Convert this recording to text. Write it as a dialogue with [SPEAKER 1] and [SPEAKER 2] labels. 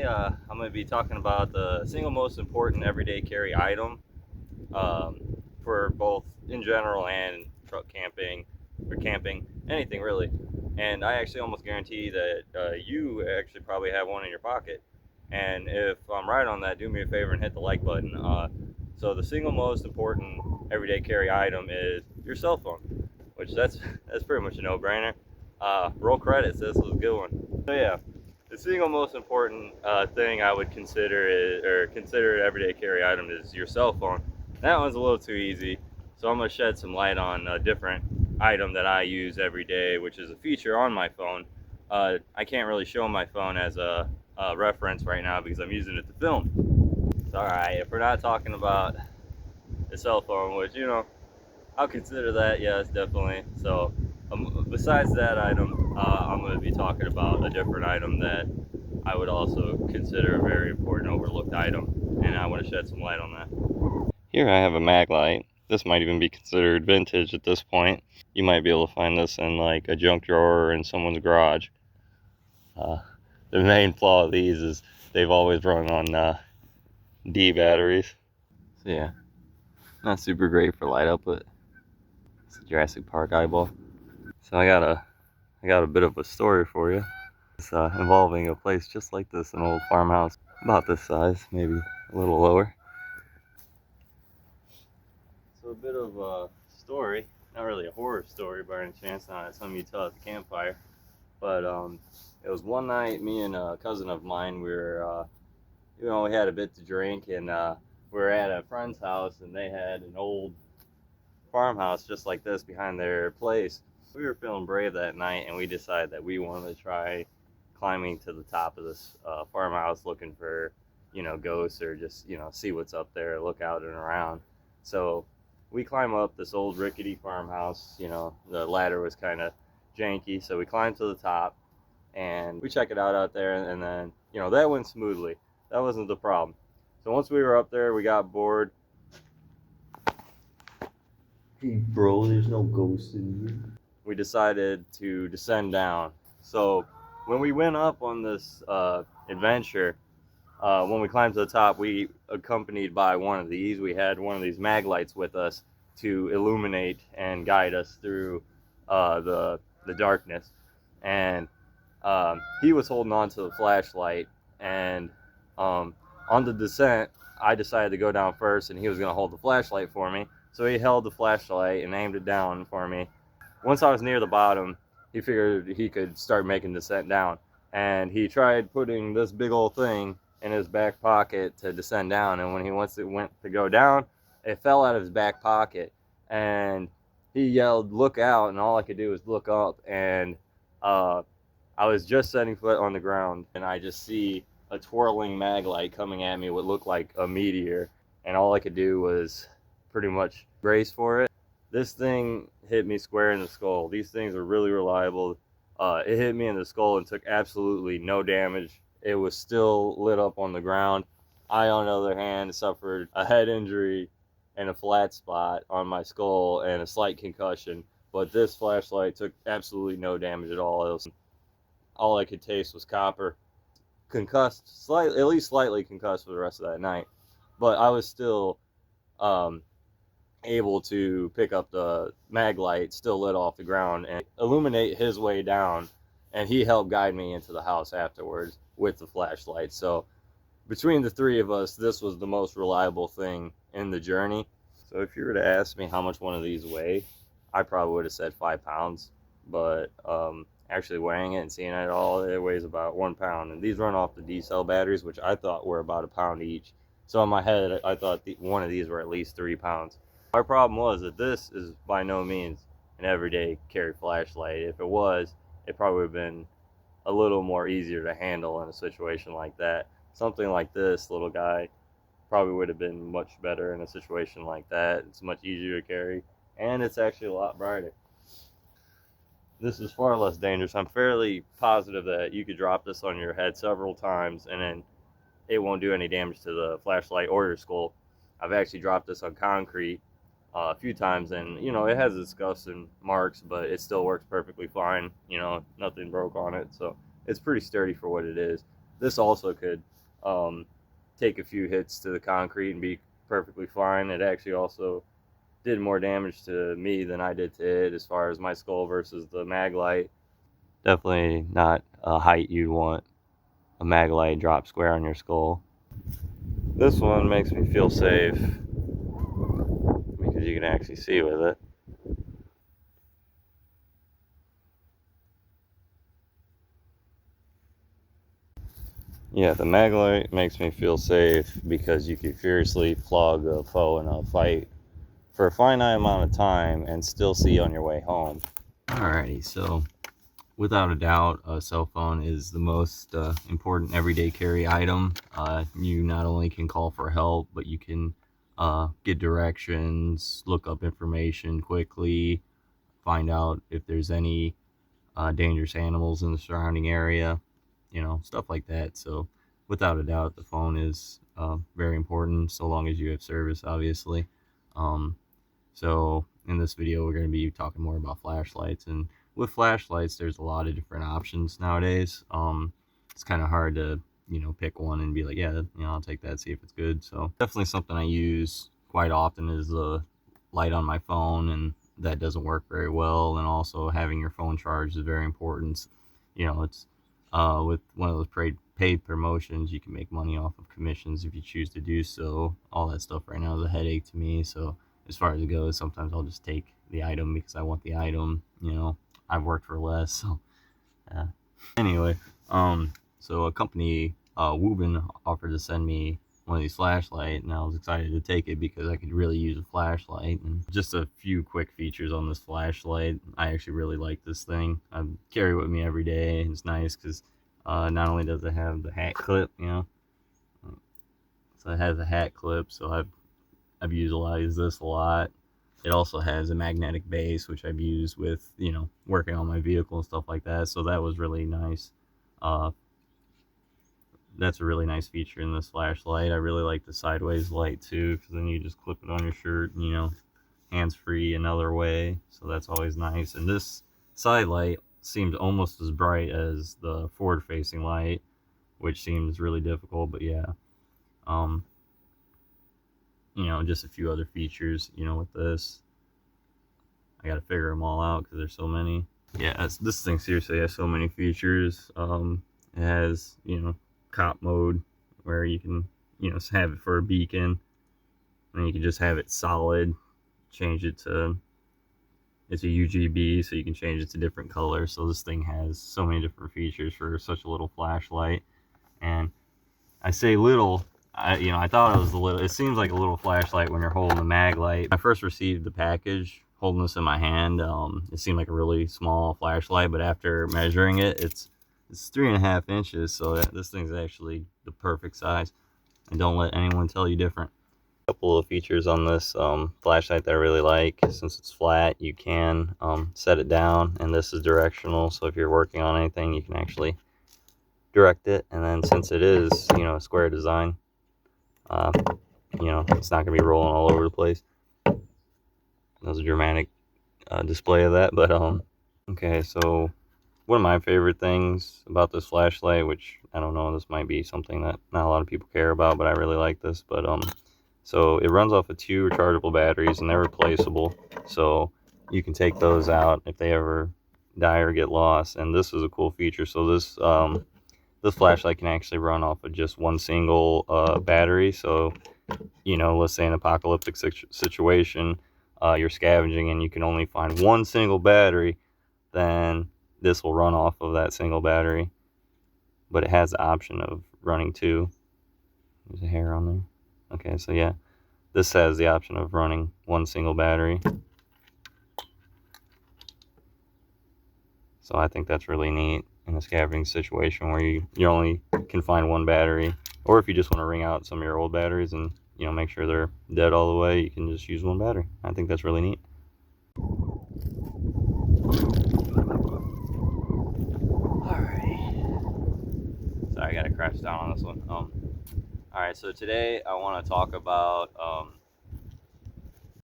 [SPEAKER 1] Today I'm going to be talking about the single most important everyday carry item um, for both in general and truck camping or camping, anything really. And I actually almost guarantee that you actually probably have one in your pocket. And if I'm right on that, do me a favor and hit the like button. So the single most important everyday carry item is your cell phone, which that's pretty much a no-brainer. Roll credits, this was a good one. So yeah, the single most important thing I would consider consider an everyday carry item is your cell phone. That one's a little too easy, so I'm going to shed some light on a different item that I use every day, which is a feature on my phone. I can't really show my phone as a reference right now because I'm using it to film. So alright, if we're not talking about the cell phone, which, you know, I'll consider that, yes, definitely. So besides that item, I'm going to be talking about a different item that I would also consider a very important overlooked item, and I want to shed some light on that. Here I have a mag light. This might even be considered vintage at this point. You might be able to find this in like a junk drawer or in someone's garage. The main flaw of these is they've always run on D batteries. So yeah, not super great for light output. It's a Jurassic Park eyeball. So I got a bit of a story for you. It's involving a place just like this, an old farmhouse, about this size, maybe a little lower. So a bit of a story, not really a horror story by any chance, not something you tell at the campfire, but it was one night, me and a cousin of mine, we were, we had a bit to drink, and we were at a friend's house, and they had an old farmhouse just like this behind their place. We were feeling brave that night, and we decided that we wanted to try climbing to the top of this farmhouse looking for, ghosts, or just, see what's up there, look out and around. So we climb up this old rickety farmhouse. The ladder was kind of janky, so we climbed to the top and we check it out there, and then, that went smoothly. That wasn't the problem. So once we were up there, we got bored.
[SPEAKER 2] Hey bro, there's no ghost in here.
[SPEAKER 1] We decided to descend down. So when we went up on this adventure, when we climbed to the top, we accompanied by one of these. We had one of these mag lights with us to illuminate and guide us through the darkness. And he was holding on to the flashlight, and on the descent, I decided to go down first, and he was going to hold the flashlight for me. So he held the flashlight and aimed it down for me. Once I was near the bottom, he figured he could start making descent down, and he tried putting this big old thing in his back pocket to descend down. And when he went to go down, it fell out of his back pocket, and he yelled, "Look out!" And all I could do was look up, and I was just setting foot on the ground, and I just see a twirling mag light coming at me, what looked like a meteor, and all I could do was pretty much brace for it. This thing hit me square in the skull. These things are really reliable. It hit me in the skull and took absolutely no damage. It was still lit up on the ground. I, on the other hand, suffered a head injury and a flat spot on my skull and a slight concussion. But this flashlight took absolutely no damage at all. All I could taste was copper. Concussed, slightly, at least slightly concussed for the rest of that night. But I was still able to pick up the mag light still lit off the ground and illuminate his way down, and he helped guide me into the house afterwards with the flashlight. So between the three of us, this was the most reliable thing in the journey. So if you were to ask me how much one of these weigh, I probably would have said 5 pounds, but actually weighing it and seeing it all, it weighs about 1 pound. And these run off the D-cell batteries, which I thought were about a pound each. So in my head, I thought one of these were at least 3 pounds. Our problem was that this is by no means an everyday carry flashlight. If it was, it probably would have been a little more easier to handle in a situation like that. Something like this little guy probably would have been much better in a situation like that. It's much easier to carry, and it's actually a lot brighter. This is far less dangerous. I'm fairly positive that you could drop this on your head several times and then it won't do any damage to the flashlight or your skull. I've actually dropped this on concrete a few times, and it has its scuffs and marks, but it still works perfectly fine. Nothing broke on it, so it's pretty sturdy for what it is. this also could take a few hits to the concrete and be perfectly fine. It actually also did more damage to me than I did to it as far as my skull versus the mag light. Definitely not a height you'd want a mag light drop square on your skull. This one makes me feel safe because you can actually see with it. Yeah, the mag light makes me feel safe because you can furiously flog a foe in a fight for a finite amount of time and still see on your way home. Alrighty, so without a doubt, a cell phone is the most important everyday carry item. You not only can call for help, but you can get directions, look up information quickly, find out if there's any dangerous animals in the surrounding area, you know, stuff like that. So without a doubt, the phone is very important, so long as you have service, obviously. So in this video, we're going to be talking more about flashlights, and with flashlights, there's a lot of different options nowadays. It's kind of hard to, you know, pick one and be like, yeah, you know, I'll take that, see if it's good. So definitely something I use quite often is the light on my phone, and that doesn't work very well. And also having your phone charged is very important. You know, it's with one of those paid promotions, you can make money off of commissions if you choose to do so. All that stuff right now is a headache to me. So as far as it goes, sometimes I'll just take the item because I want the item. You know, I've worked for less. So anyway, so a company, Wuben, offered to send me one of these flashlights, and I was excited to take it because I could really use a flashlight. And just a few quick features on this flashlight. I actually really like this thing. I carry it with me every day. It's nice because not only does it have the hat clip, you know, so it has a hat clip, so I've utilized this a lot. It also has a magnetic base, which I've used with, you know, working on my vehicle and stuff like that. So that was really nice. That's a really nice feature in this flashlight. I really like the sideways light too, because then you just clip it on your shirt and, you know, hands-free another way. So that's always nice. And this side light seems almost as bright as the forward-facing light, which seems really difficult. But yeah, you know, just a few other features, you know, with this. I got to figure them all out because there's so many. Yeah, this thing seriously has so many features. It has, you know, cop mode where you can, you know, have it for a beacon, and you can just have it solid, change it to, it's a UGB, so you can change it to different colors. So this thing has so many different features for such a little flashlight. And I say little, you know, I thought it was a little, it seems like a little flashlight when you're holding the mag light. When I first received the package, holding this in my hand, it seemed like a really small flashlight, but after measuring it, it's 3.5 inches, so this thing's actually the perfect size. And don't let anyone tell you different. A couple of features on this flashlight that I really like. Since it's flat, you can set it down, and this is directional, so if you're working on anything, you can actually direct it. And then since it is, you know, a square design, you know, it's not gonna be rolling all over the place. That was a dramatic display of that. But okay, so one of my favorite things about this flashlight, which I don't know, this might be something that not a lot of people care about, but I really like this. But so it runs off of 2 rechargeable batteries, and they're replaceable, so you can take those out if they ever die or get lost. And this is a cool feature. So this flashlight can actually run off of just one single battery. So, you know, let's say an apocalyptic situation, you're scavenging and you can only find one single battery, then this will run off of that single battery. But it has the option of running 2. There's a hair on there. Okay, so yeah, this has the option of running 1 single battery. So I think that's really neat in a scavenging situation where you only can find 1 battery, or if you just want to ring out some of your old batteries and, you know, make sure they're dead all the way, you can just use 1 battery. I think that's really neat. Alright, sorry, I gotta crash down on this one. Alright, so today I want to talk about